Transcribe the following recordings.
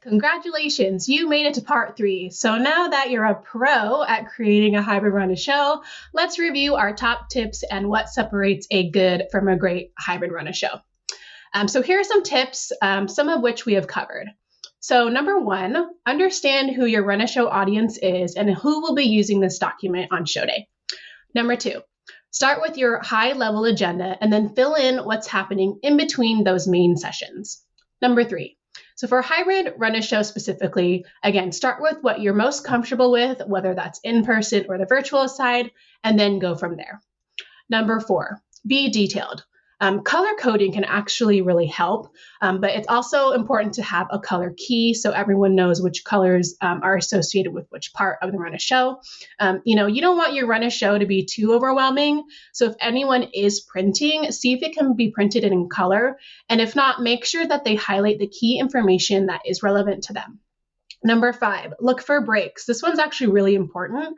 Congratulations, you made it to part 3. So now that you're a pro at creating a hybrid run a show, let's review our top tips and what separates a good from a great hybrid run a show. So here are some tips, some of which we have covered. So number 1, understand who your run a show audience is and who will be using this document on show day. Number 2, start with your high level agenda and then fill in what's happening in between those main sessions. Number 3, so for hybrid run a show specifically, again, start with what you're most comfortable with, whether that's in person or the virtual side, and then go from there. Number 4, be detailed. Color coding can actually really help, but it's also important to have a color key so everyone knows which colors are associated with which part of the run a show. You don't want your run a show to be too overwhelming. So if anyone is printing, see if it can be printed in color. And if not, make sure that they highlight the key information that is relevant to them. Number 5, look for breaks. This one's actually really important.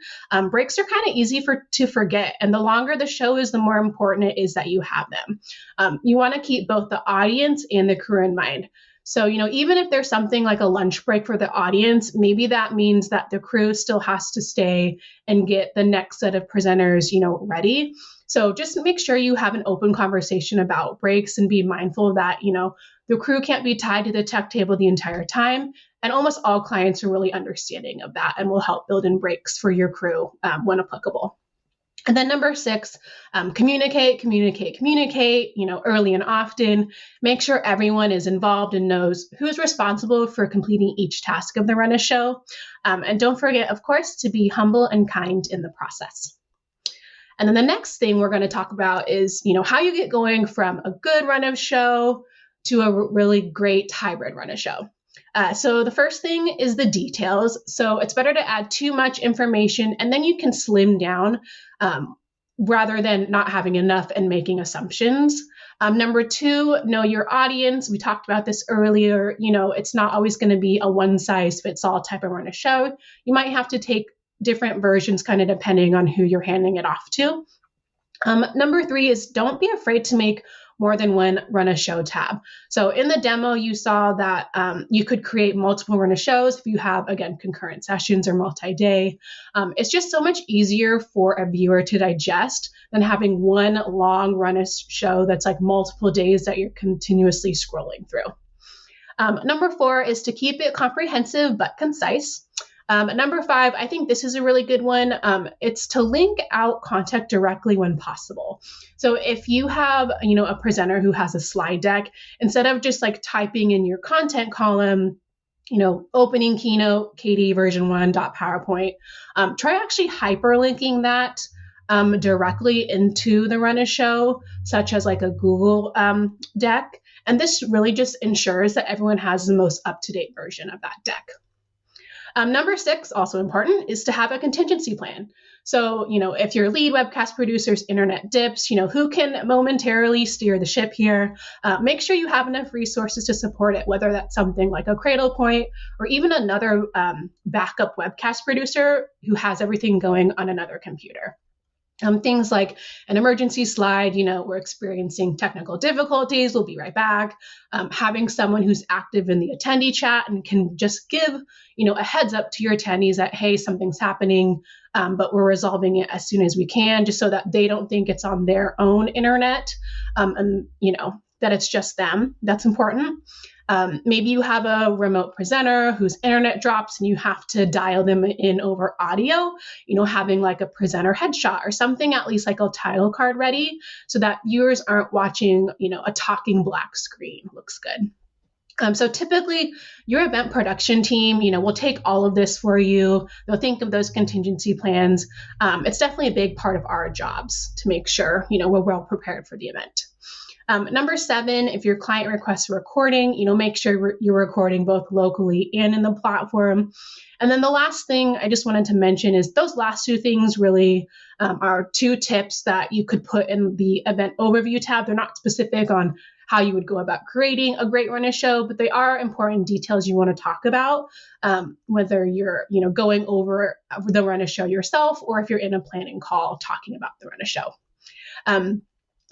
Breaks are kind of easy to forget, and the longer the show is, the more important it is that you have them. You want to keep both the audience and the crew in mind. So, even if there's something like a lunch break for the audience, maybe that means that the crew still has to stay and get the next set of presenters, ready. So just make sure you have an open conversation about breaks and be mindful of that, the crew can't be tied to the tech table the entire time. And almost all clients are really understanding of that and will help build in breaks for your crew when applicable. And then number 6, communicate, early and often. Make sure everyone is involved and knows who's responsible for completing each task of the run a show. And don't forget, of course, to be humble and kind in the process. And then the next thing we're going to talk about is, how you get going from a good run of show to a really great hybrid run a show. So the first thing is the details. So it's better to add too much information and then you can slim down rather than not having enough and making assumptions. Number 2, know your audience. We talked about this earlier. It's not always going to be a one size fits all type of run a show. You might have to take different versions kind of depending on who you're handing it off to. Number 3 is don't be afraid to make more than one run a show tab. So in the demo, you saw that you could create multiple run a shows if you have, again, concurrent sessions or multi-day. It's just so much easier for a viewer to digest than having one long run a show that's like multiple days that you're continuously scrolling through. Number 4 is to keep it comprehensive but concise. Number 5, I think this is a really good one. It's to link out content directly when possible. So if you have, a presenter who has a slide deck, instead of just like typing in your content column, opening keynote, KD version 1.PowerPoint, try actually hyperlinking that directly into the run a show, such as like a Google deck. And this really just ensures that everyone has the most up-to-date version of that deck. Number 6, also important, is to have a contingency plan. So, if your lead webcast producer's internet dips, who can momentarily steer the ship here? Make sure you have enough resources to support it, whether that's something like a Cradlepoint or even another backup webcast producer who has everything going on another computer. Things like an emergency slide, we're experiencing technical difficulties, we'll be right back. Having someone who's active in the attendee chat and can just give, a heads up to your attendees that, hey, something's happening, but we're resolving it as soon as we can, just so that they don't think it's on their own internet and, that it's just them. That's important. Maybe you have a remote presenter whose internet drops and you have to dial them in over audio, having like a presenter headshot or something, at least like a title card ready so that viewers aren't watching, a talking black screen. Looks good. So typically your event production team, will take all of this for you. They'll think of those contingency plans. It's definitely a big part of our jobs to make sure, we're well prepared for the event. Number 7, if your client requests a recording, make sure you're recording both locally and in the platform. And then the last thing I just wanted to mention is those last 2 things really are 2 tips that you could put in the event overview tab. They're not specific on how you would go about creating a great run a show, but they are important details you want to talk about, whether you're, going over the run a show yourself or if you're in a planning call talking about the run a show.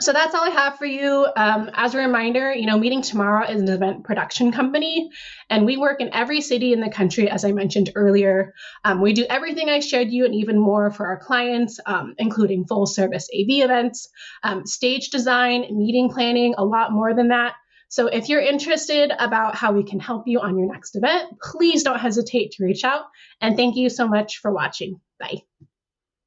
So that's all I have for you. As a reminder, Meeting Tomorrow is an event production company, and we work in every city in the country, as I mentioned earlier. We do everything I showed you and even more for our clients, including full service AV events, stage design, meeting planning, a lot more than that. So if you're interested about how we can help you on your next event, please don't hesitate to reach out. And thank you so much for watching. Bye.